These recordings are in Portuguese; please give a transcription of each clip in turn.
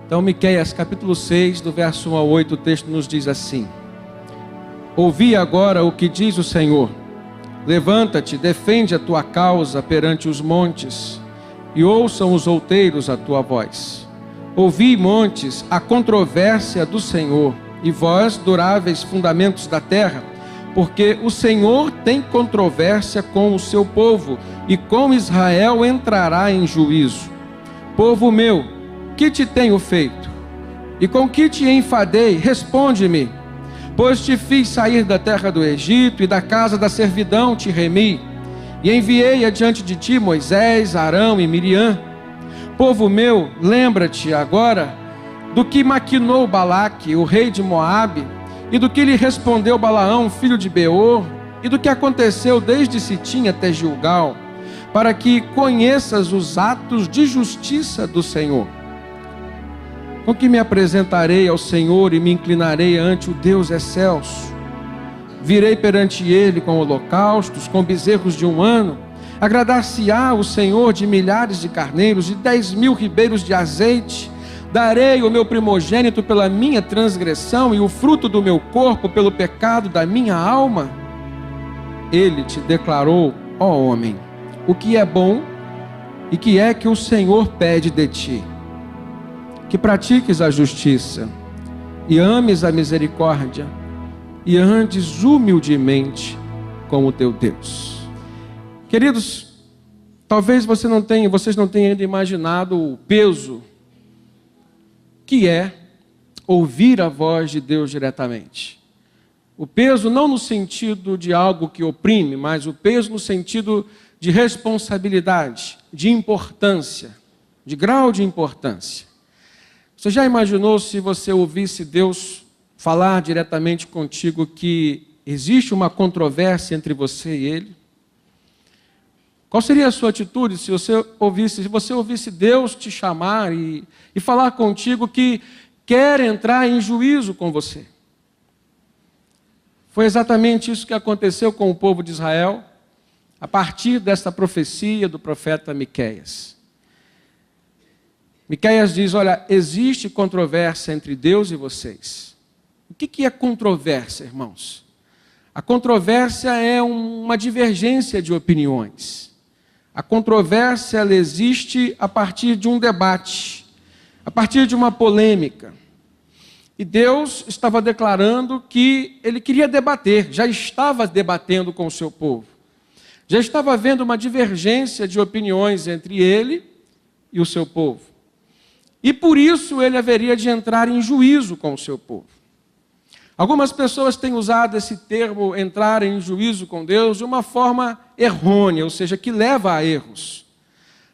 Então, Miqueias, capítulo 6, do verso 1 ao 8, o texto nos diz assim: Ouvi agora o que diz o Senhor. Levanta-te, defende a tua causa perante os montes, e ouçam os outeiros a tua voz. Ouvi, montes, a controvérsia do Senhor, e vós, duráveis fundamentos da terra, porque o Senhor tem controvérsia com o seu povo, e com Israel entrará em juízo. Povo meu, que te tenho feito? E com que te enfadei? Responde-me. Pois te fiz sair da terra do Egito, e da casa da servidão te remi, e enviei adiante de ti Moisés, Arão e Miriam. Povo meu, lembra-te agora do que maquinou Balaque, o rei de Moabe, e do que lhe respondeu Balaão, filho de Beor, e do que aconteceu desde Sitim até Gilgal, para que conheças os atos de justiça do Senhor. Com que me apresentarei ao Senhor e me inclinarei ante o Deus excelso? Virei perante ele com holocaustos, com bezerros de 1 ano. Agradar-se-á o Senhor de milhares de carneiros, de 10.000 ribeiros de azeite. Darei o meu primogênito pela minha transgressão, e o fruto do meu corpo pelo pecado da minha alma. Ele te declarou, ó homem, o que é bom e que é que o Senhor pede de ti: que pratiques a justiça, e ames a misericórdia, e andes humildemente com o teu Deus. Queridos, talvez vocês não tenham ainda imaginado o peso que é ouvir a voz de Deus diretamente. O peso não no sentido de algo que oprime, mas o peso no sentido de responsabilidade, de importância, de grau de importância. Você já imaginou se você ouvisse Deus falar diretamente contigo que existe uma controvérsia entre você e Ele? Qual seria a sua atitude se você ouvisse Deus te chamar e falar contigo que quer entrar em juízo com você? Foi exatamente isso que aconteceu com o povo de Israel, a partir desta profecia do profeta Miqueias. Miqueias diz, olha, existe controvérsia entre Deus e vocês. O que é controvérsia, irmãos? A controvérsia é uma divergência de opiniões. A controvérsia, ela existe a partir de um debate, a partir de uma polêmica. E Deus estava declarando que Ele queria debater, já estava debatendo com o seu povo. Já estava havendo uma divergência de opiniões entre Ele e o seu povo. E por isso Ele haveria de entrar em juízo com o seu povo. Algumas pessoas têm usado esse termo, entrar em juízo com Deus, de uma forma errônea, ou seja, que leva a erros.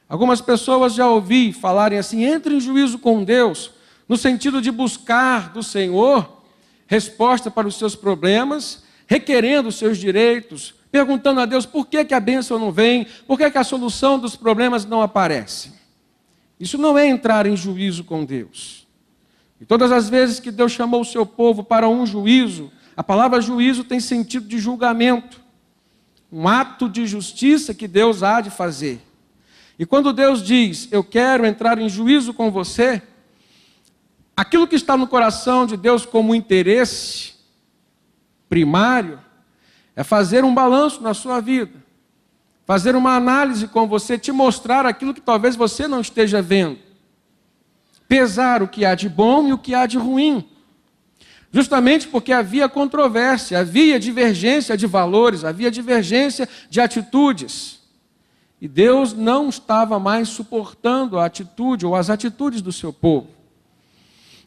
Algumas pessoas já ouvi falarem assim, entre em juízo com Deus, no sentido de buscar do Senhor resposta para os seus problemas, requerendo os seus direitos, perguntando a Deus por que a bênção não vem, por que a solução dos problemas não aparece. Isso não é entrar em juízo com Deus. E todas as vezes que Deus chamou o seu povo para um juízo, a palavra juízo tem sentido de julgamento, um ato de justiça que Deus há de fazer. E quando Deus diz, eu quero entrar em juízo com você, aquilo que está no coração de Deus como interesse primário é fazer um balanço na sua vida. Fazer uma análise com você, te mostrar aquilo que talvez você não esteja vendo. Pesar o que há de bom e o que há de ruim. Justamente porque havia controvérsia, havia divergência de valores, havia divergência de atitudes. E Deus não estava mais suportando a atitude ou as atitudes do seu povo.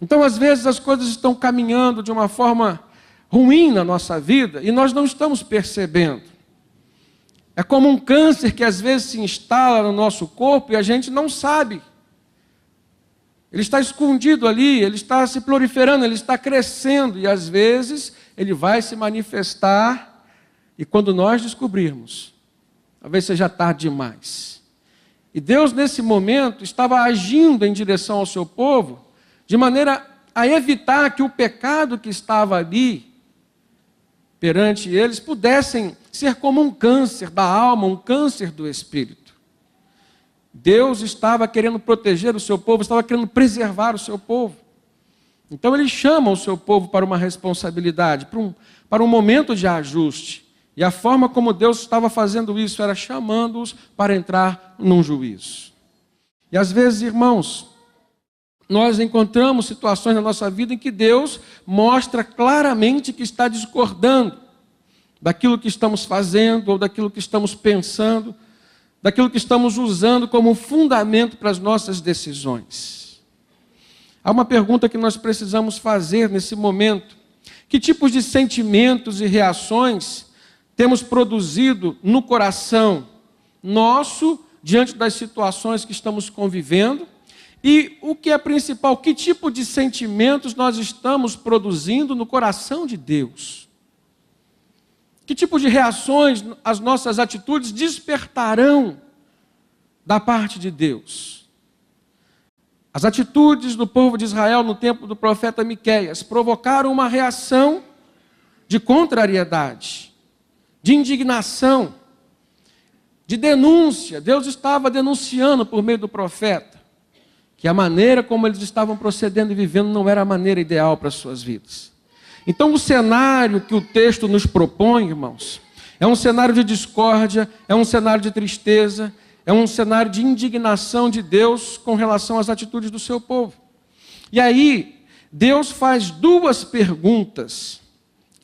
Então, às vezes, as coisas estão caminhando de uma forma ruim na nossa vida e nós não estamos percebendo. É como um câncer que às vezes se instala no nosso corpo e a gente não sabe. Ele está escondido ali, ele está se proliferando, ele está crescendo e às vezes ele vai se manifestar e quando nós descobrirmos, talvez seja tarde demais. E Deus nesse momento estava agindo em direção ao seu povo de maneira a evitar que o pecado que estava ali perante eles pudessem ser como um câncer da alma, um câncer do espírito. Deus estava querendo proteger o seu povo, estava querendo preservar o seu povo. Então ele chama o seu povo para uma responsabilidade, para um momento de ajuste. E a forma como Deus estava fazendo isso era chamando-os para entrar num juízo. E às vezes, irmãos, nós encontramos situações na nossa vida em que Deus mostra claramente que está discordando daquilo que estamos fazendo ou daquilo que estamos pensando, daquilo que estamos usando como fundamento para as nossas decisões. Há uma pergunta que nós precisamos fazer nesse momento: que tipos de sentimentos e reações temos produzido no coração nosso diante das situações que estamos convivendo? E o que é principal, que tipo de sentimentos nós estamos produzindo no coração de Deus? Que tipo de reações as nossas atitudes despertarão da parte de Deus? As atitudes do povo de Israel no tempo do profeta Miqueias provocaram uma reação de contrariedade, de indignação, de denúncia. Deus estava denunciando por meio do profeta que a maneira como eles estavam procedendo e vivendo não era a maneira ideal para as suas vidas. Então o cenário que o texto nos propõe, irmãos, é um cenário de discórdia, é um cenário de tristeza, é um cenário de indignação de Deus com relação às atitudes do seu povo. E aí, Deus faz duas perguntas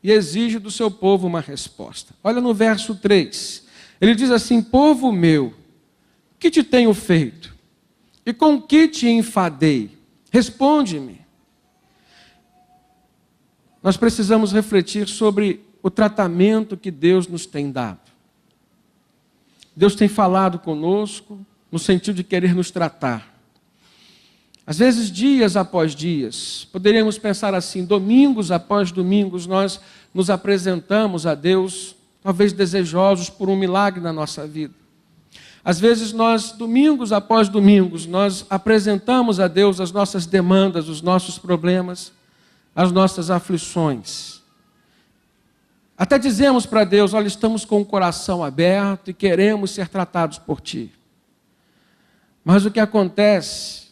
e exige do seu povo uma resposta. Olha no verso 3. Ele diz assim: povo meu, que te tenho feito? E com que te enfadei? Responde-me. Nós precisamos refletir sobre o tratamento que Deus nos tem dado. Deus tem falado conosco no sentido de querer nos tratar. Às vezes, dias após dias, poderíamos pensar assim, domingos após domingos, nós nos apresentamos a Deus, talvez desejosos por um milagre na nossa vida. Às vezes nós, domingos após domingos, nós apresentamos a Deus as nossas demandas, os nossos problemas, as nossas aflições. Até dizemos para Deus: olha, estamos com o coração aberto e queremos ser tratados por Ti. Mas o que acontece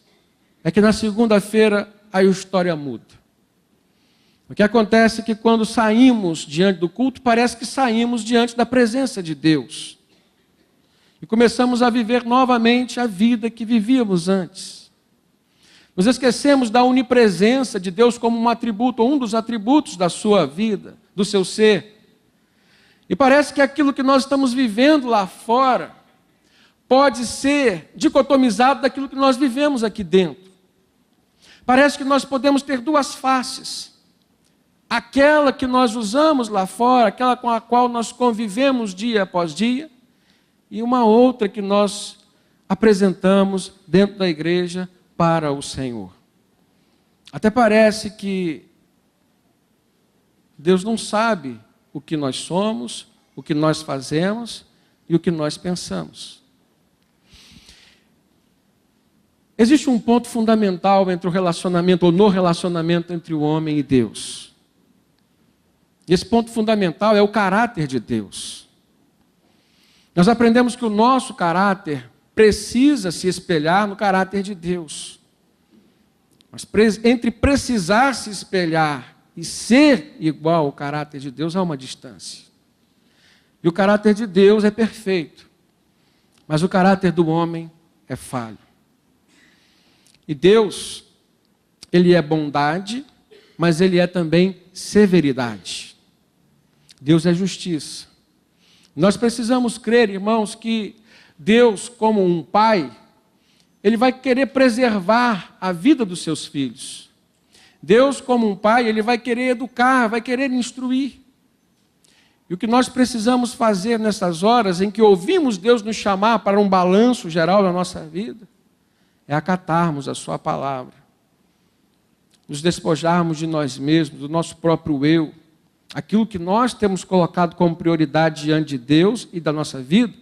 é que na segunda-feira a história muda. O que acontece é que quando saímos diante do culto, parece que saímos diante da presença de Deus. E começamos a viver novamente a vida que vivíamos antes. Nos esquecemos da onipresença de Deus como um atributo, ou um dos atributos da sua vida, do seu ser. E parece que aquilo que nós estamos vivendo lá fora pode ser dicotomizado daquilo que nós vivemos aqui dentro. Parece que nós podemos ter duas faces. Aquela que nós usamos lá fora, aquela com a qual nós convivemos dia após dia, e uma outra que nós apresentamos dentro da igreja para o Senhor. Até parece que Deus não sabe o que nós somos, o que nós fazemos e o que nós pensamos. Existe um ponto fundamental entre o relacionamento, ou no relacionamento entre o homem e Deus. E esse ponto fundamental é o caráter de Deus. Nós aprendemos que o nosso caráter precisa se espelhar no caráter de Deus. Mas entre precisar se espelhar e ser igual ao caráter de Deus há uma distância. E o caráter de Deus é perfeito, mas o caráter do homem é falho. E Deus, Ele é bondade, mas Ele é também severidade. Deus é justiça. Nós precisamos crer, irmãos, que Deus, como um pai, Ele vai querer preservar a vida dos seus filhos. Deus, como um pai, Ele vai querer educar, vai querer instruir. E o que nós precisamos fazer nessas horas em que ouvimos Deus nos chamar para um balanço geral da nossa vida, é acatarmos a sua palavra, nos despojarmos de nós mesmos, do nosso próprio eu, aquilo que nós temos colocado como prioridade diante de Deus e da nossa vida,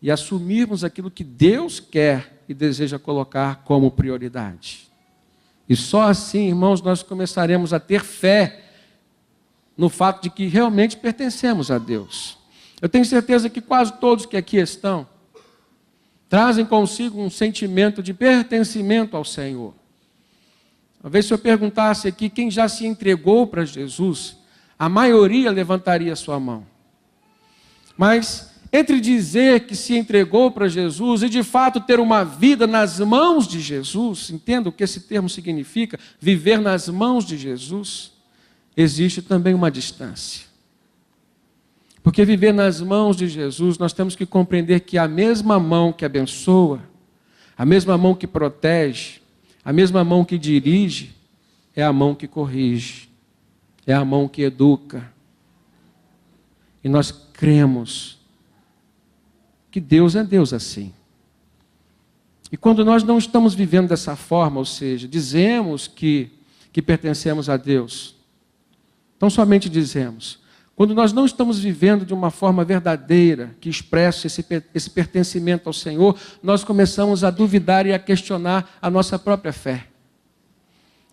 e assumirmos aquilo que Deus quer e deseja colocar como prioridade. E só assim, irmãos, nós começaremos a ter fé no fato de que realmente pertencemos a Deus. Eu tenho certeza que quase todos que aqui estão trazem consigo um sentimento de pertencimento ao Senhor. Talvez se eu perguntasse aqui quem já se entregou para Jesus, a maioria levantaria a sua mão. Mas entre dizer que se entregou para Jesus e de fato ter uma vida nas mãos de Jesus, entenda o que esse termo significa, viver nas mãos de Jesus, existe também uma distância. Porque viver nas mãos de Jesus, nós temos que compreender que a mesma mão que abençoa, a mesma mão que protege, a mesma mão que dirige, é a mão que corrige, é a mão que educa. E nós cremos que Deus é Deus assim. E quando nós não estamos vivendo dessa forma, ou seja, dizemos que pertencemos a Deus, então somente dizemos, quando nós não estamos vivendo de uma forma verdadeira, que expressa esse pertencimento ao Senhor, nós começamos a duvidar e a questionar a nossa própria fé.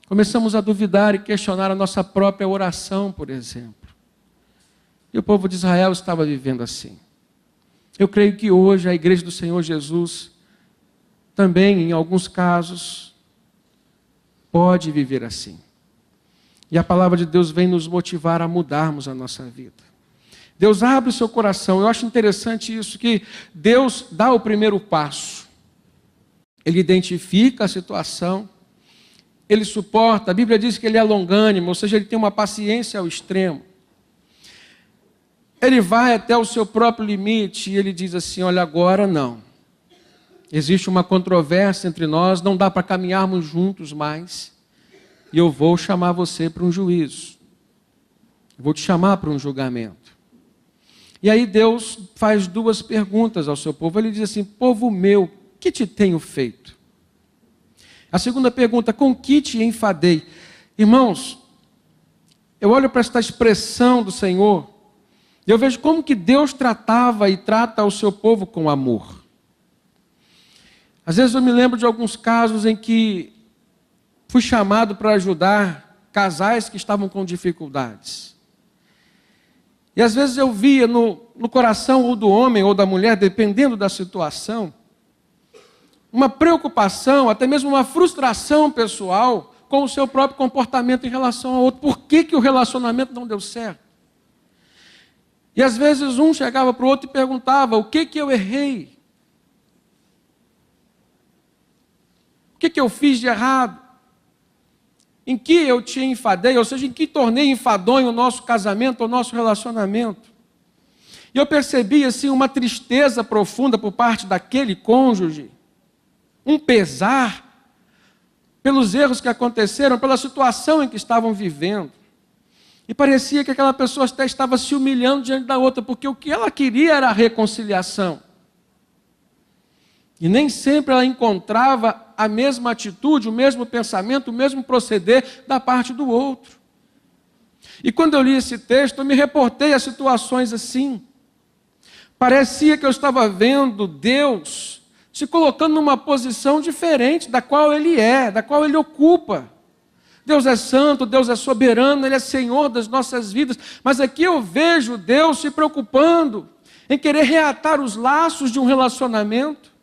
Começamos a duvidar e questionar a nossa própria oração, por exemplo. E o povo de Israel estava vivendo assim. Eu creio que hoje a igreja do Senhor Jesus também, em alguns casos, pode viver assim. E a palavra de Deus vem nos motivar a mudarmos a nossa vida. Deus abre o seu coração. Eu acho interessante isso, que Deus dá o primeiro passo. Ele identifica a situação, ele suporta. A Bíblia diz que ele é longânimo, ou seja, ele tem uma paciência ao extremo. Ele vai até o seu próprio limite e ele diz assim, olha, agora não. Existe uma controvérsia entre nós, não dá para caminharmos juntos mais. E eu vou chamar você para um juízo. Eu vou te chamar para um julgamento. E aí Deus faz duas perguntas ao seu povo. Ele diz assim, povo meu, que te tenho feito? A segunda pergunta, com que te enfadei? Irmãos, eu olho para esta expressão do Senhor, e eu vejo como que Deus tratava e trata o seu povo com amor. Às vezes eu me lembro de alguns casos em que fui chamado para ajudar casais que estavam com dificuldades. E às vezes eu via no coração ou do homem ou da mulher, dependendo da situação, uma preocupação, até mesmo uma frustração pessoal com o seu próprio comportamento em relação ao outro. Por que o relacionamento não deu certo? E às vezes um chegava para o outro e perguntava, o que eu errei? O que eu fiz de errado? Em que eu te enfadei, ou seja, em que tornei enfadonho o nosso casamento, o nosso relacionamento. E eu percebi assim uma tristeza profunda por parte daquele cônjuge, um pesar pelos erros que aconteceram, pela situação em que estavam vivendo. E parecia que aquela pessoa até estava se humilhando diante da outra, porque o que ela queria era a reconciliação. E nem sempre ela encontrava a mesma atitude, o mesmo pensamento, o mesmo proceder da parte do outro. E quando eu li esse texto, eu me reportei a situações assim. Parecia que eu estava vendo Deus se colocando numa posição diferente da qual Ele é, da qual Ele ocupa. Deus é santo, Deus é soberano, Ele é Senhor das nossas vidas. Mas aqui eu vejo Deus se preocupando em querer reatar os laços de um relacionamento.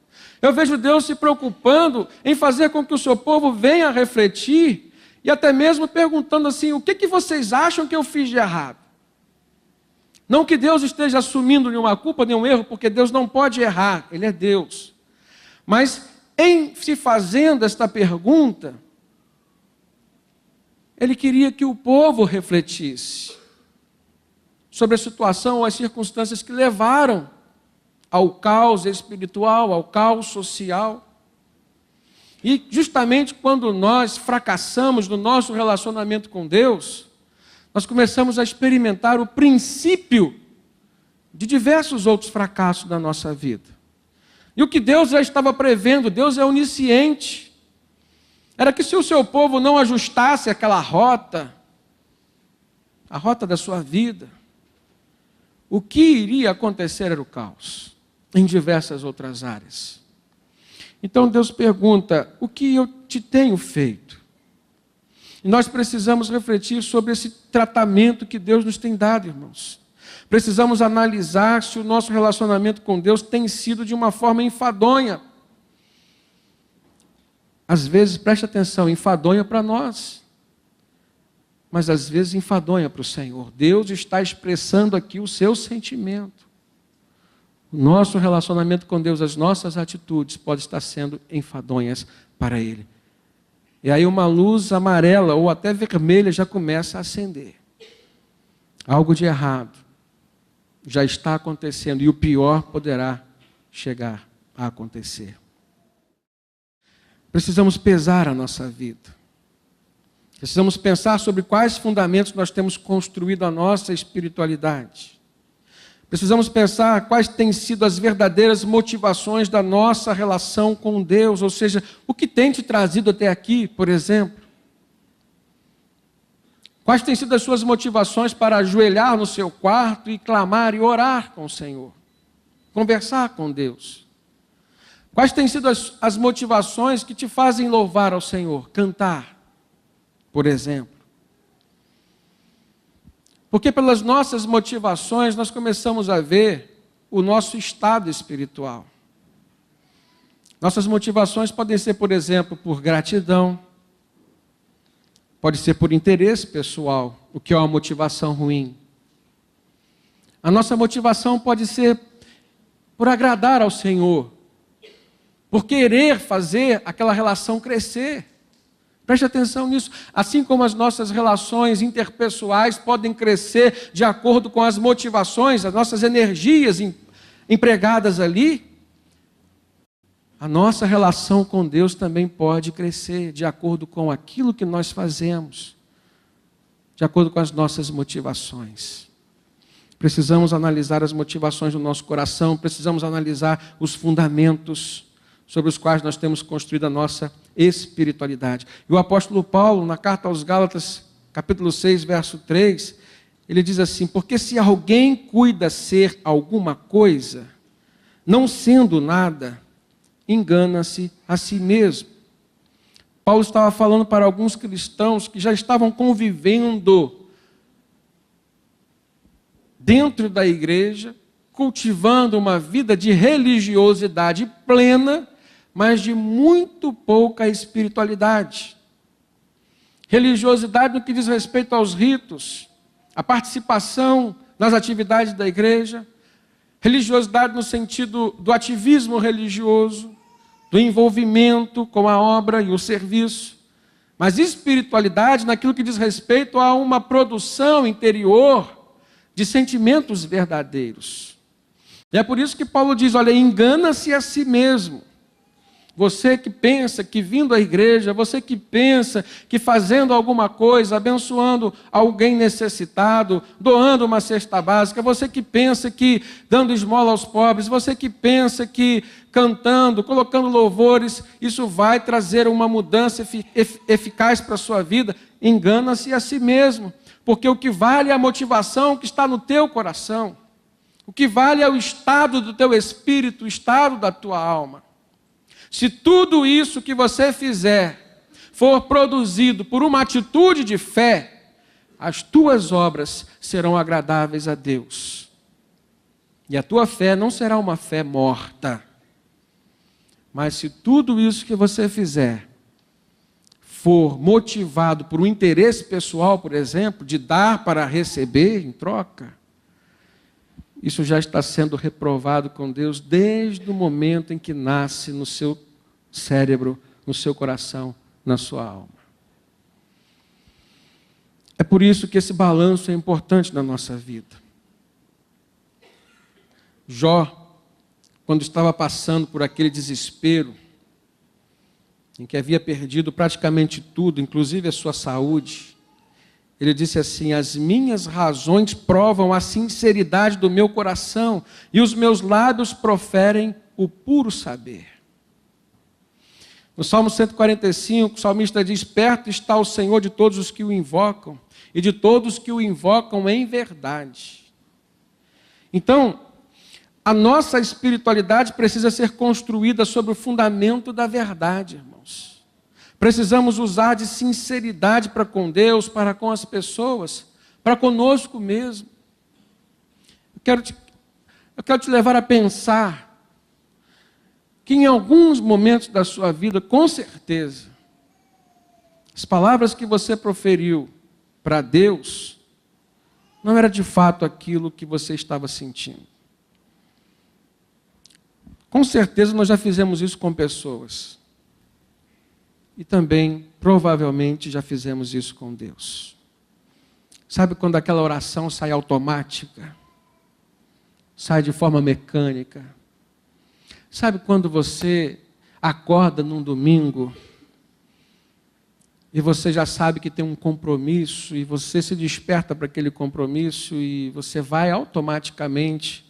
Eu vejo Deus se preocupando em fazer com que o seu povo venha refletir e até mesmo perguntando assim, o que vocês acham que eu fiz de errado? Não que Deus esteja assumindo nenhuma culpa, nenhum erro, porque Deus não pode errar, Ele é Deus. Mas em se fazendo esta pergunta, Ele queria que o povo refletisse sobre a situação ou as circunstâncias que levaram ao caos espiritual, ao caos social. E justamente quando nós fracassamos no nosso relacionamento com Deus, nós começamos a experimentar o princípio de diversos outros fracassos da nossa vida. E o que Deus já estava prevendo, Deus é onisciente, era que se o seu povo não ajustasse aquela rota, a rota da sua vida, o que iria acontecer era o caos, em diversas outras áreas. Então Deus pergunta, o que eu te tenho feito? E nós precisamos refletir sobre esse tratamento que Deus nos tem dado, irmãos. Precisamos analisar se o nosso relacionamento com Deus tem sido de uma forma enfadonha. Às vezes, preste atenção, enfadonha para nós, mas às vezes enfadonha para o Senhor. Deus está expressando aqui o seu sentimento. O nosso relacionamento com Deus, as nossas atitudes podem estar sendo enfadonhas para Ele. E aí uma luz amarela ou até vermelha já começa a acender. Algo de errado já está acontecendo e o pior poderá chegar a acontecer. Precisamos pesar a nossa vida. Precisamos pensar sobre quais fundamentos nós temos construído a nossa espiritualidade. Precisamos pensar quais têm sido as verdadeiras motivações da nossa relação com Deus, ou seja, o que tem te trazido até aqui, por exemplo. Quais têm sido as suas motivações para ajoelhar no seu quarto e clamar e orar com o Senhor? Conversar com Deus. Quais têm sido as motivações que te fazem louvar ao Senhor? Cantar, por exemplo. Porque pelas nossas motivações nós começamos a ver o nosso estado espiritual. Nossas motivações podem ser, por exemplo, por gratidão, pode ser por interesse pessoal, o que é uma motivação ruim. A nossa motivação pode ser por agradar ao Senhor, por querer fazer aquela relação crescer. Preste atenção nisso. Assim como as nossas relações interpessoais podem crescer de acordo com as motivações, as nossas energias empregadas ali, a nossa relação com Deus também pode crescer de acordo com aquilo que nós fazemos, de acordo com as nossas motivações. Precisamos analisar as motivações do nosso coração, precisamos analisar os fundamentos sobre os quais nós temos construído a nossa espiritualidade. E o apóstolo Paulo, na carta aos Gálatas, capítulo 6, verso 3, ele diz assim: porque se alguém cuida ser alguma coisa, não sendo nada, engana-se a si mesmo. Paulo estava falando para alguns cristãos que já estavam convivendo dentro da igreja, cultivando uma vida de religiosidade plena, mas de muito pouca espiritualidade. Religiosidade no que diz respeito aos ritos, a participação nas atividades da igreja, religiosidade no sentido do ativismo religioso, do envolvimento com a obra e o serviço, mas espiritualidade naquilo que diz respeito a uma produção interior de sentimentos verdadeiros. E é por isso que Paulo diz, olha, engana-se a si mesmo. Você que pensa que vindo à igreja, você que pensa que fazendo alguma coisa, abençoando alguém necessitado, doando uma cesta básica, você que pensa que dando esmola aos pobres, você que pensa que cantando, colocando louvores, isso vai trazer uma mudança eficaz para a sua vida, engana-se a si mesmo, porque o que vale é a motivação que está no teu coração, o que vale é o estado do teu espírito, o estado da tua alma. Se tudo isso que você fizer for produzido por uma atitude de fé, as tuas obras serão agradáveis a Deus. E a tua fé não será uma fé morta. Mas se tudo isso que você fizer for motivado por um interesse pessoal, por exemplo, de dar para receber em troca, isso já está sendo reprovado com Deus desde o momento em que nasce no seu cérebro, no seu coração, na sua alma. É por isso que esse balanço é importante na nossa vida. Jó, quando estava passando por aquele desespero, em que havia perdido praticamente tudo, inclusive a sua saúde, ele disse assim: as minhas razões provam a sinceridade do meu coração, e os meus lábios proferem o puro saber. No Salmo 145, o salmista diz: perto está o Senhor de todos os que o invocam, e de todos que o invocam em verdade. Então, a nossa espiritualidade precisa ser construída sobre o fundamento da verdade, irmãos. Precisamos usar de sinceridade para com Deus, para com as pessoas, para conosco mesmo. Eu quero te levar a pensar que em alguns momentos da sua vida, com certeza, as palavras que você proferiu para Deus não era de fato aquilo que você estava sentindo. Com certeza nós já fizemos isso com pessoas. E também, provavelmente, já fizemos isso com Deus. Sabe quando aquela oração sai automática? Sai de forma mecânica? Sabe quando você acorda num domingo e você já sabe que tem um compromisso e você se desperta para aquele compromisso e você vai automaticamente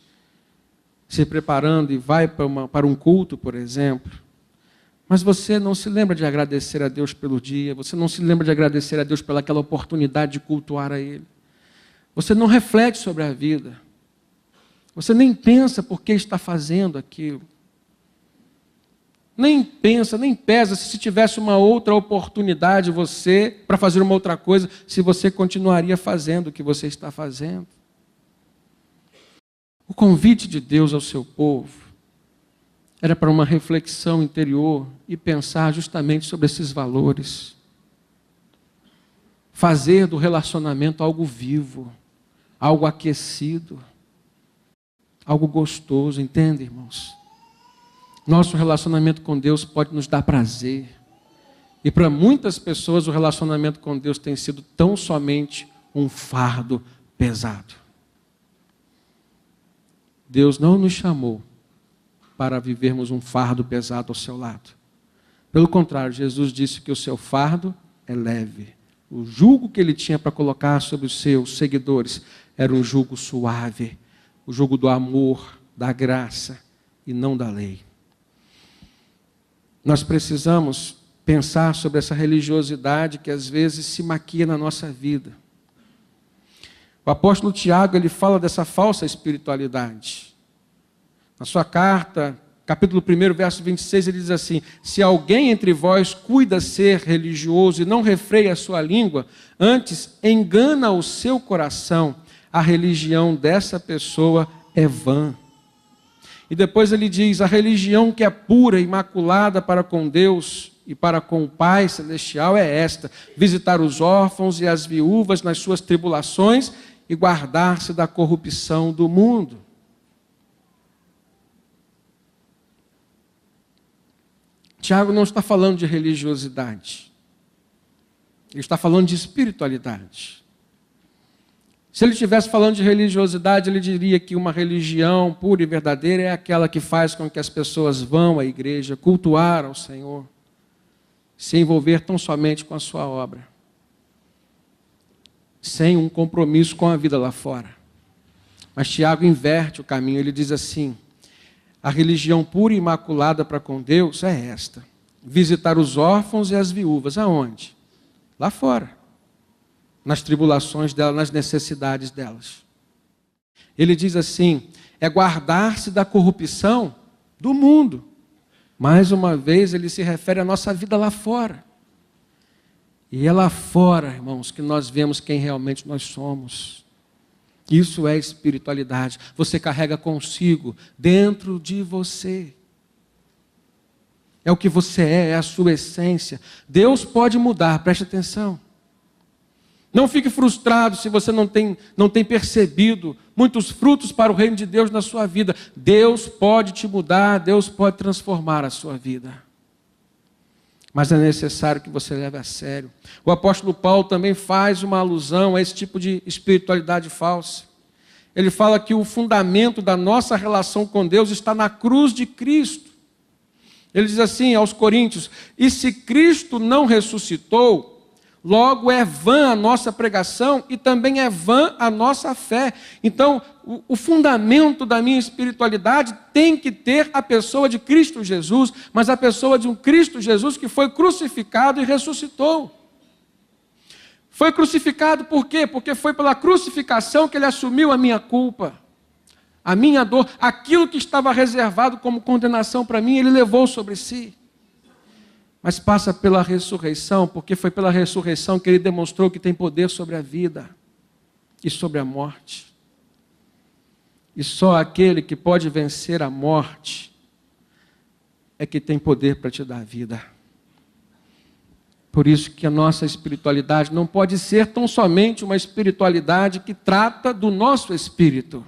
se preparando e vai para um culto, por exemplo, mas você não se lembra de agradecer a Deus pelo dia, você não se lembra de agradecer a Deus pelaquela oportunidade de cultuar a Ele. Você não reflete sobre a vida. Você nem pensa por que está fazendo aquilo. Nem pensa, nem pesa se tivesse uma outra oportunidade para fazer uma outra coisa, se você continuaria fazendo o que você está fazendo. O convite de Deus ao seu povo era para uma reflexão interior e pensar justamente sobre esses valores. Fazer do relacionamento algo vivo, algo aquecido, algo gostoso, entende, irmãos? Nosso relacionamento com Deus pode nos dar prazer. E para muitas pessoas o relacionamento com Deus tem sido tão somente um fardo pesado. Deus não nos chamou para vivermos um fardo pesado ao seu lado. Pelo contrário, Jesus disse que o seu fardo é leve. O jugo que ele tinha para colocar sobre os seus seguidores era um jugo suave, o jugo do amor, da graça e não da lei. Nós precisamos pensar sobre essa religiosidade que às vezes se maquia na nossa vida. O apóstolo Tiago, ele fala dessa falsa espiritualidade. Na sua carta, capítulo 1, verso 26, ele diz assim: se alguém entre vós cuida ser religioso e não refreia a sua língua, antes engana o seu coração, a religião dessa pessoa é vã. E depois ele diz: a religião que é pura, imaculada para com Deus e para com o Pai Celestial é esta: visitar os órfãos e as viúvas nas suas tribulações e guardar-se da corrupção do mundo. Tiago não está falando de religiosidade. Ele está falando de espiritualidade. Se ele estivesse falando de religiosidade, ele diria que uma religião pura e verdadeira é aquela que faz com que as pessoas vão à igreja, cultuar ao Senhor, se envolver tão somente com a sua obra, sem um compromisso com a vida lá fora. Mas Tiago inverte o caminho, ele diz assim: a religião pura e imaculada para com Deus é esta: visitar os órfãos e as viúvas. Aonde? Lá fora. Nas tribulações delas, nas necessidades delas. Ele diz assim: é guardar-se da corrupção do mundo. Mais uma vez, ele se refere à nossa vida lá fora. E é lá fora, irmãos, que nós vemos quem realmente nós somos. Isso é espiritualidade. Você carrega consigo, dentro de você. É o que você é a sua essência. Deus pode mudar, preste atenção. Não fique frustrado se você não tem percebido muitos frutos para o reino de Deus na sua vida. Deus pode te mudar, Deus pode transformar a sua vida. Mas é necessário que você leve a sério. O apóstolo Paulo também faz uma alusão a esse tipo de espiritualidade falsa. Ele fala que o fundamento da nossa relação com Deus está na cruz de Cristo. Ele diz assim aos Coríntios: e se Cristo não ressuscitou, logo é vã a nossa pregação e também é vã a nossa fé. Então, o fundamento da minha espiritualidade tem que ter a pessoa de Cristo Jesus, mas a pessoa de um Cristo Jesus que foi crucificado e ressuscitou. Foi crucificado por quê? Porque foi pela crucificação que ele assumiu a minha culpa, a minha dor, aquilo que estava reservado como condenação para mim, ele levou sobre si. Mas passa pela ressurreição, porque foi pela ressurreição que ele demonstrou que tem poder sobre a vida e sobre a morte. E só aquele que pode vencer a morte é que tem poder para te dar vida. Por isso que a nossa espiritualidade não pode ser tão somente uma espiritualidade que trata do nosso espírito,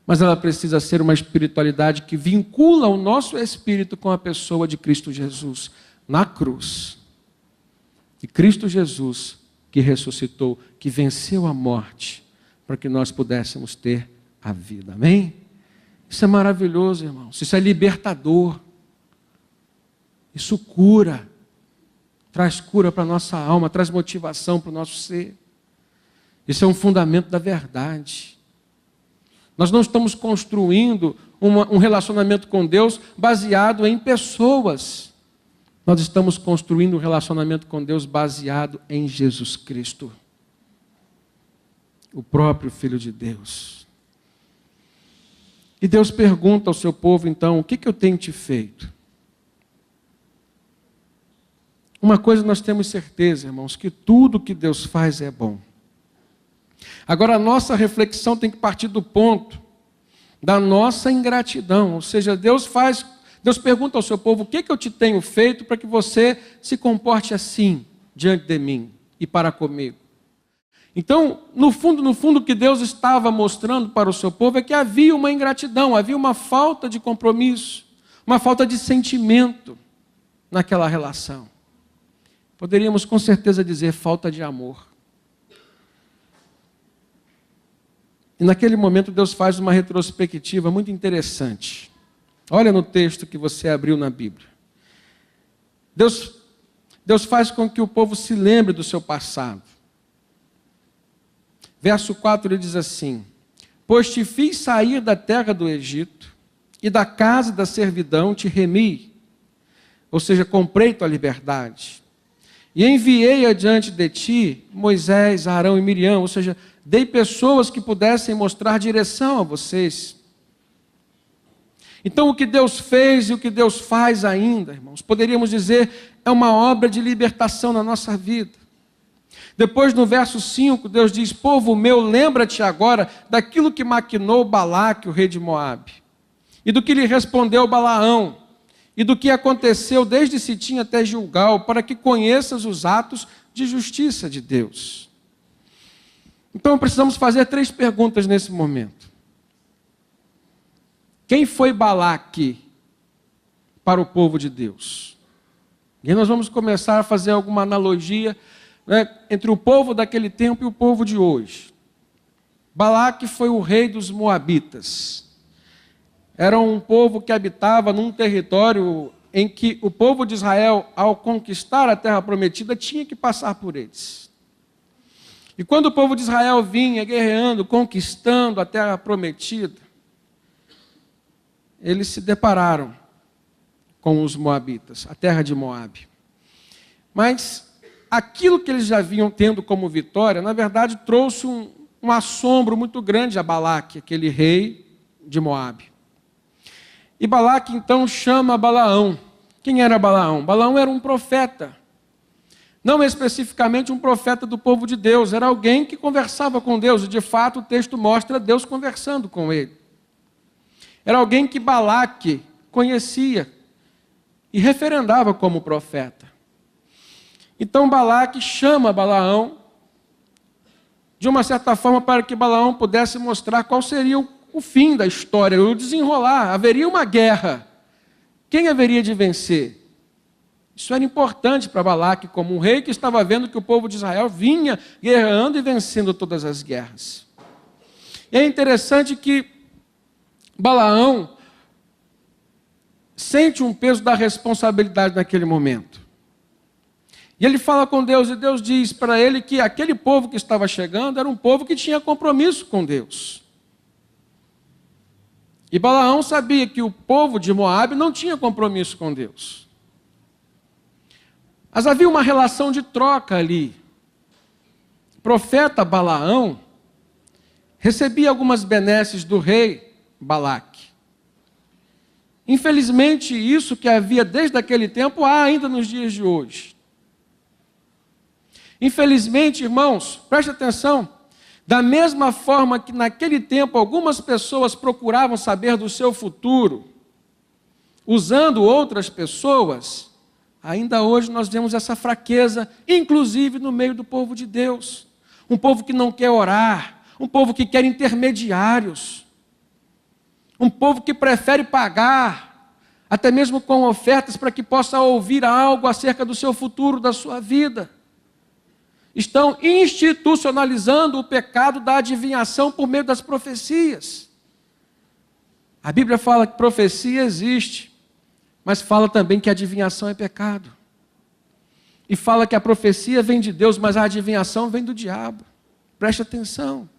mas ela precisa ser uma espiritualidade que vincula o nosso espírito com a pessoa de Cristo Jesus na cruz. E Cristo Jesus, que ressuscitou, que venceu a morte, para que nós pudéssemos ter a vida. Amém? Isso é maravilhoso, irmãos. Isso é libertador. Isso cura. Traz cura para a nossa alma, traz motivação para o nosso ser. Isso é um fundamento da verdade. Nós não estamos construindo um relacionamento com Deus baseado em pessoas. Nós estamos construindo um relacionamento com Deus baseado em Jesus Cristo, o próprio Filho de Deus. E Deus pergunta ao seu povo, então, o que eu tenho te feito? Uma coisa nós temos certeza, irmãos, que tudo que Deus faz é bom. Agora, a nossa reflexão tem que partir do ponto da nossa ingratidão. Ou seja, Deus pergunta ao seu povo, o que eu te tenho feito para que você se comporte assim diante de mim e para comigo? Então, no fundo, o que Deus estava mostrando para o seu povo é que havia uma ingratidão, havia uma falta de compromisso, uma falta de sentimento naquela relação. Poderíamos com certeza dizer falta de amor. E naquele momento Deus faz uma retrospectiva muito interessante. Olha no texto que você abriu na Bíblia. Deus faz com que o povo se lembre do seu passado. Verso 4 ele diz assim: pois te fiz sair da terra do Egito, e da casa da servidão te remi, ou seja, comprei tua liberdade. E enviei adiante de ti Moisés, Arão e Miriam, ou seja, dei pessoas que pudessem mostrar direção a vocês. Então o que Deus fez e o que Deus faz ainda, irmãos, poderíamos dizer, é uma obra de libertação na nossa vida. Depois no verso 5, Deus diz, povo meu, lembra-te agora daquilo que maquinou Balaque, o rei de Moabe, e do que lhe respondeu Balaão, e do que aconteceu desde Sitim até Gilgal, para que conheças os atos de justiça de Deus. Então precisamos fazer 3 perguntas nesse momento. Quem foi Balaque para o povo de Deus? E aí nós vamos começar a fazer alguma analogia, né, entre o povo daquele tempo e o povo de hoje. Balaque foi o rei dos Moabitas. Era um povo que habitava num território em que o povo de Israel, ao conquistar a terra prometida, tinha que passar por eles. E quando o povo de Israel vinha guerreando, conquistando a terra prometida, eles se depararam com os moabitas, a terra de Moabe. Mas aquilo que eles já vinham tendo como vitória, na verdade, trouxe um assombro muito grande a Balaque, aquele rei de Moabe. E Balaque, então, chama Balaão. Quem era Balaão? Balaão era um profeta. Não especificamente um profeta do povo de Deus, era alguém que conversava com Deus. E, de fato, o texto mostra Deus conversando com ele. Era alguém que Balaque conhecia e referendava como profeta. Então, Balaque chama Balaão, de uma certa forma, para que Balaão pudesse mostrar qual seria o fim da história, o desenrolar. Haveria uma guerra. Quem haveria de vencer? Isso era importante para Balaque, como um rei que estava vendo que o povo de Israel vinha guerreando e vencendo todas as guerras. E é interessante que Balaão sente um peso da responsabilidade naquele momento. E ele fala com Deus, e Deus diz para ele que aquele povo que estava chegando era um povo que tinha compromisso com Deus. E Balaão sabia que o povo de Moabe não tinha compromisso com Deus. Mas havia uma relação de troca ali. O profeta Balaão recebia algumas benesses do rei Balaque. Infelizmente, isso que havia desde aquele tempo, há ainda nos dias de hoje. Infelizmente, irmãos, preste atenção, Da mesma forma que naquele tempo algumas pessoas procuravam saber do seu futuro, usando outras pessoas, ainda hoje nós vemos essa fraqueza, inclusive no meio do povo de Deus. Um povo que não quer orar, um povo que quer intermediários, um povo que prefere pagar, até mesmo com ofertas, para que possa ouvir algo acerca do seu futuro, da sua vida. Estão institucionalizando o pecado da adivinhação por meio das profecias. A Bíblia fala que profecia existe, mas fala também que a adivinhação é pecado. E fala que a profecia vem de Deus, mas a adivinhação vem do diabo. Preste atenção.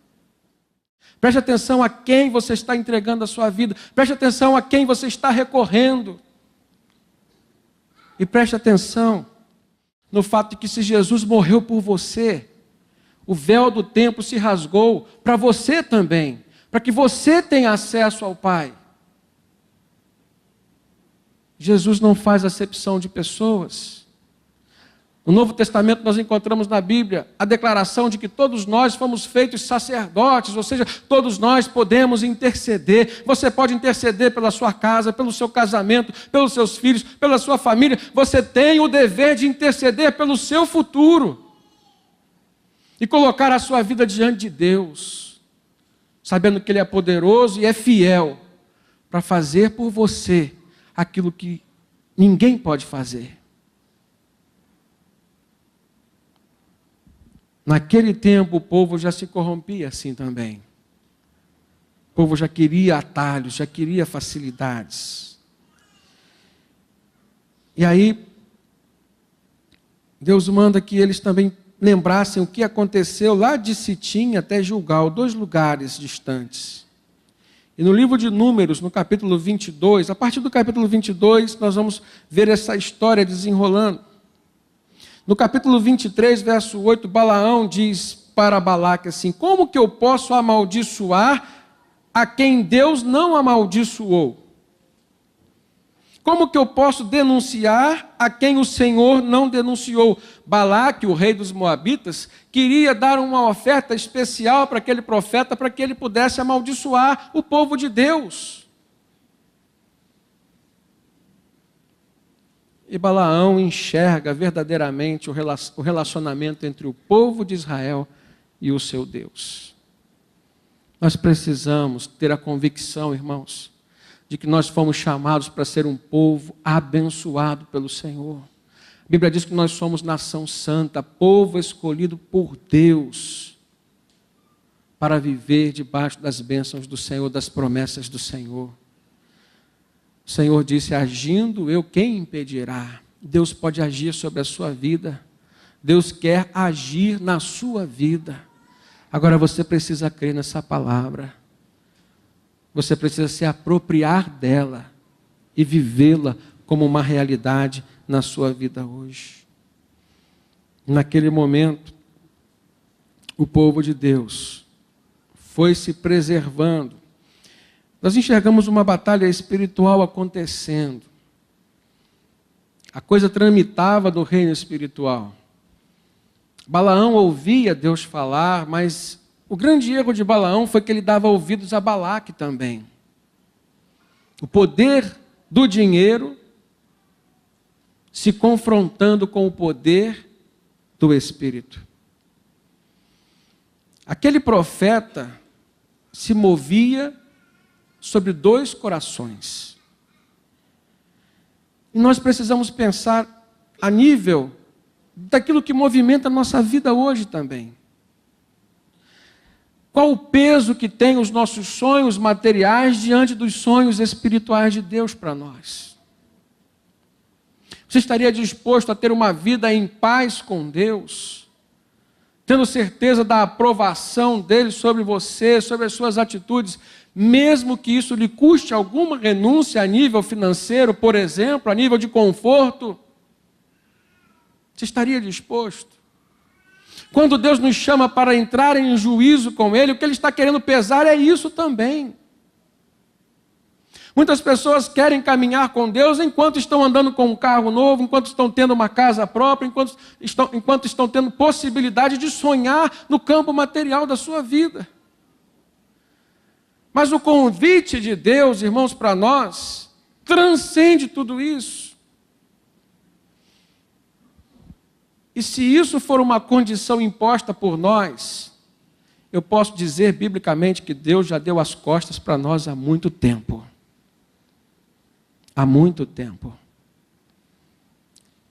Preste atenção a quem você está entregando a sua vida. Preste atenção a quem você está recorrendo. E preste atenção no fato de que se Jesus morreu por você, o véu do templo se rasgou para você também, para que você tenha acesso ao Pai. Jesus não faz acepção de pessoas. No Novo Testamento nós encontramos na Bíblia a declaração de que todos nós fomos feitos sacerdotes, ou seja, todos nós podemos interceder. Você pode interceder pela sua casa, pelo seu casamento, pelos seus filhos, pela sua família. Você tem o dever de interceder pelo seu futuro e colocar a sua vida diante de Deus, sabendo que Ele é poderoso e é fiel para fazer por você aquilo que ninguém pode fazer. Naquele tempo o povo já se corrompia assim também. O povo já queria atalhos, já queria facilidades. E aí, Deus manda que eles também lembrassem o que aconteceu lá de Sitim até Gilgal, 2 lugares distantes. E no livro de Números, no capítulo 22, a partir do capítulo 22, nós vamos ver essa história desenrolando. No capítulo 23, verso 8, Balaão diz para Balaque assim: como que eu posso amaldiçoar a quem Deus não amaldiçoou? Como que eu posso denunciar a quem o Senhor não denunciou? Balaque, o rei dos Moabitas, queria dar uma oferta especial para aquele profeta, para que ele pudesse amaldiçoar o povo de Deus. E Balaão enxerga verdadeiramente o relacionamento entre o povo de Israel e o seu Deus. Nós precisamos ter a convicção, irmãos, de que nós fomos chamados para ser um povo abençoado pelo Senhor. A Bíblia diz que nós somos nação santa, povo escolhido por Deus, para viver debaixo das bênçãos do Senhor, das promessas do Senhor. O Senhor disse: agindo eu, quem impedirá? Deus pode agir sobre a sua vida. Deus quer agir na sua vida. Agora você precisa crer nessa palavra. Você precisa se apropriar dela e vivê-la como uma realidade na sua vida hoje. Naquele momento, o povo de Deus foi se preservando. Nós enxergamos uma batalha espiritual acontecendo. A coisa tramitava no reino espiritual. Balaão ouvia Deus falar, mas o grande erro de Balaão foi que ele dava ouvidos a Balaque também. O poder do dinheiro se confrontando com o poder do Espírito. Aquele profeta se movia sobre 2 corações. E nós precisamos pensar a nível daquilo que movimenta a nossa vida hoje também. Qual o peso que tem os nossos sonhos materiais diante dos sonhos espirituais de Deus para nós? Você estaria disposto a ter uma vida em paz com Deus, tendo certeza da aprovação dele sobre você, sobre as suas atitudes, mesmo que isso lhe custe alguma renúncia a nível financeiro, por exemplo, a nível de conforto? Você estaria disposto? Quando Deus nos chama para entrar em juízo com Ele, o que Ele está querendo pesar é isso também. Muitas pessoas querem caminhar com Deus enquanto estão andando com um carro novo, enquanto estão tendo uma casa própria, enquanto estão tendo possibilidade de sonhar no campo material da sua vida. Mas o convite de Deus, irmãos, para nós, transcende tudo isso. E se isso for uma condição imposta por nós, eu posso dizer biblicamente que Deus já deu as costas para nós há muito tempo. Há muito tempo.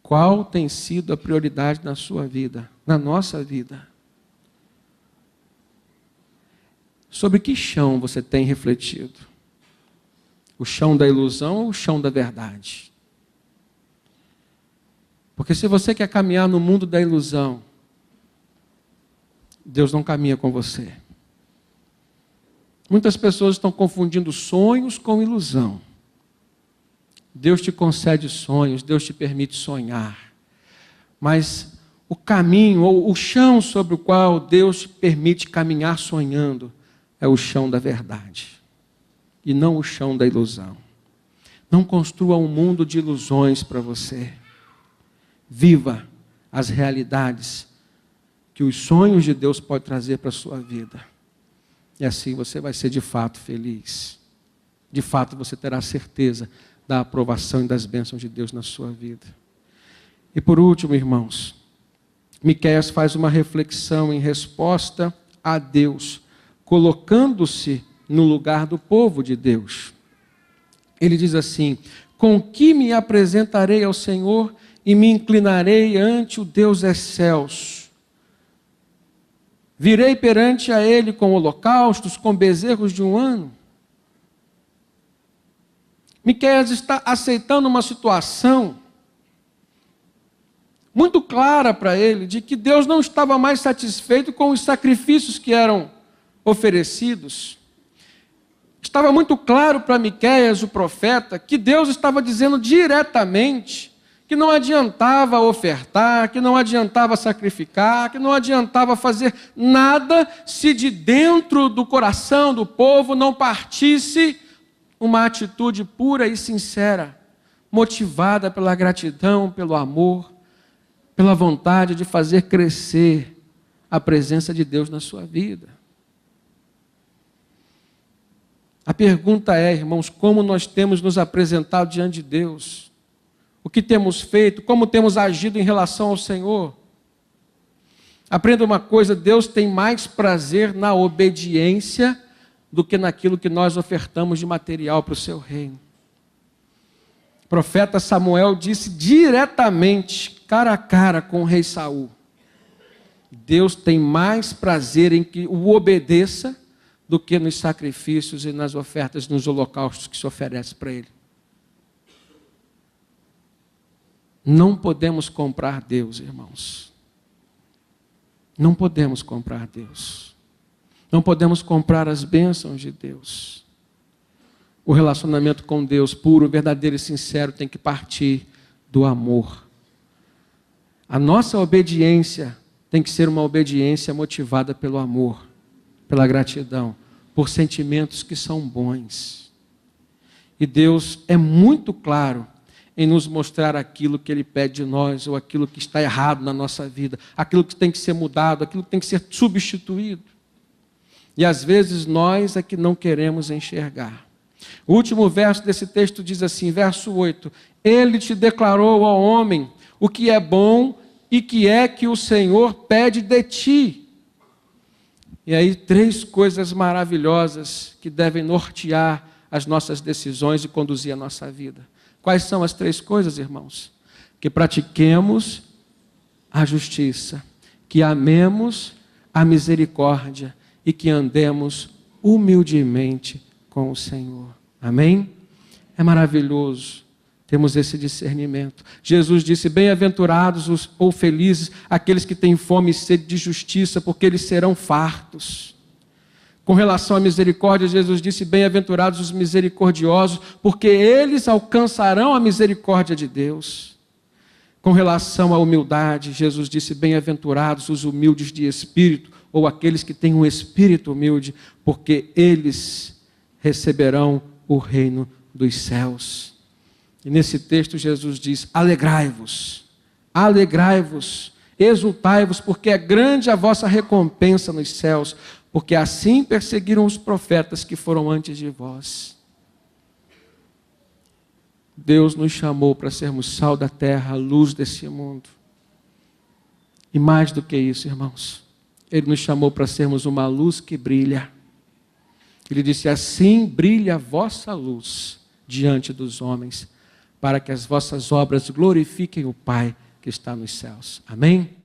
Qual tem sido a prioridade na sua vida, na nossa vida? Sobre que chão você tem refletido? O chão da ilusão ou o chão da verdade? Porque se você quer caminhar no mundo da ilusão, Deus não caminha com você. Muitas pessoas estão confundindo sonhos com ilusão. Deus te concede sonhos, Deus te permite sonhar. Mas o caminho, ou o chão sobre o qual Deus te permite caminhar sonhando, é o chão da verdade. E não o chão da ilusão. Não construa um mundo de ilusões para você. Viva as realidades que os sonhos de Deus podem trazer para a sua vida. E assim você vai ser de fato feliz. De fato você terá certeza da aprovação e das bênçãos de Deus na sua vida. E por último, irmãos, Miqueias faz uma reflexão em resposta a Deus, colocando-se no lugar do povo de Deus. Ele diz assim: com que me apresentarei ao Senhor e me inclinarei ante o Deus excelso? Virei perante a Ele com holocaustos, com bezerros de um ano? Miqueias está aceitando uma situação muito clara para ele, de que Deus não estava mais satisfeito com os sacrifícios que eram oferecidos. Estava muito claro para Miqueias, o profeta, que Deus estava dizendo diretamente que não adiantava ofertar, que não adiantava sacrificar, que não adiantava fazer nada se de dentro do coração do povo não partisse uma atitude pura e sincera, motivada pela gratidão, pelo amor, pela vontade de fazer crescer a presença de Deus na sua vida. A pergunta é, irmãos, como nós temos nos apresentado diante de Deus? O que temos feito? Como temos agido em relação ao Senhor? Aprenda uma coisa: Deus tem mais prazer na obediência do que naquilo que nós ofertamos de material para o seu reino. O profeta Samuel disse diretamente, cara a cara com o rei Saul: Deus tem mais prazer em que o obedeça do que nos sacrifícios e nas ofertas, nos holocaustos que se oferece para ele. Não podemos comprar Deus, irmãos. Não podemos comprar Deus. Não podemos comprar as bênçãos de Deus. O relacionamento com Deus puro, verdadeiro e sincero tem que partir do amor. A nossa obediência tem que ser uma obediência motivada pelo amor, pela gratidão, por sentimentos que são bons. E Deus é muito claro em nos mostrar aquilo que Ele pede de nós, ou aquilo que está errado na nossa vida, aquilo que tem que ser mudado, aquilo que tem que ser substituído. E às vezes nós é que não queremos enxergar. O último verso desse texto diz assim, verso 8: Ele te declarou, ó homem, o que é bom e que é que o Senhor pede de ti. E aí 3 coisas maravilhosas que devem nortear as nossas decisões e conduzir a nossa vida. Quais são as 3 coisas, irmãos? Que pratiquemos a justiça, que amemos a misericórdia e que andemos humildemente com o Senhor. Amém? É maravilhoso termos esse discernimento. Jesus disse: bem-aventurados ou felizes aqueles que têm fome e sede de justiça, porque eles serão fartos. Com relação à misericórdia, Jesus disse: bem-aventurados os misericordiosos, porque eles alcançarão a misericórdia de Deus. Com relação à humildade, Jesus disse: bem-aventurados os humildes de espírito, ou aqueles que têm um espírito humilde, porque eles receberão o reino dos céus. E nesse texto Jesus diz: alegrai-vos, alegrai-vos, exultai-vos, porque é grande a vossa recompensa nos céus, porque assim perseguiram os profetas que foram antes de vós. Deus nos chamou para sermos sal da terra, a luz desse mundo. E mais do que isso, irmãos, Ele nos chamou para sermos uma luz que brilha. Ele disse: assim brilha a vossa luz diante dos homens, para que as vossas obras glorifiquem o Pai que está nos céus. Amém?